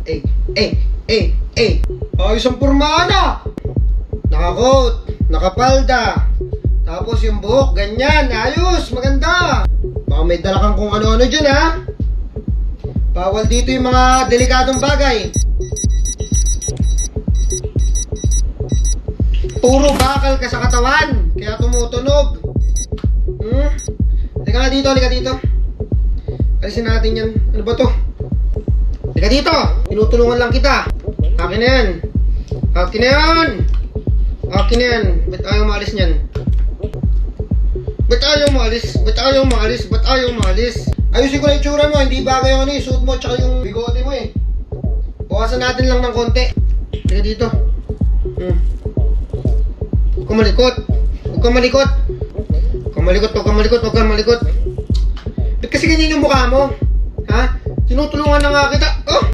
Eh, ayos ang pormana. Naka-coat, nakapalda. Tapos yung buhok, ganyan. Ayos, maganda. Baka may dala kang kung ano-ano dyan, ha? Bawal dito yung mga delikadong bagay. Puro bakal ka sa katawan, kaya tumutunog. Halika nga dito, halika dito. Alisin natin yan. Ano ba to? Halika dito, tinutulungan lang kita. Akin na yan. Akin na yan. Akin na yan. Ba't ayaw maalis niyan? Ba't ayaw maalis? Ba't ayaw maalis? Ba't ayaw maalis? Ayusin ko na yung tsura mo, hindi bagay yung ano yung suit mo tsaka yung bigote mo eh. Bawasan natin lang ng konti. Halika dito. Huwag kang malikot. Huwag kang malikot. Huwag kang malikot, huwag kang malikot, huwag kang malikot. Ba't kasi ganyan yung mukha mo? Ha? Tinutulungan na nga kita. Oh!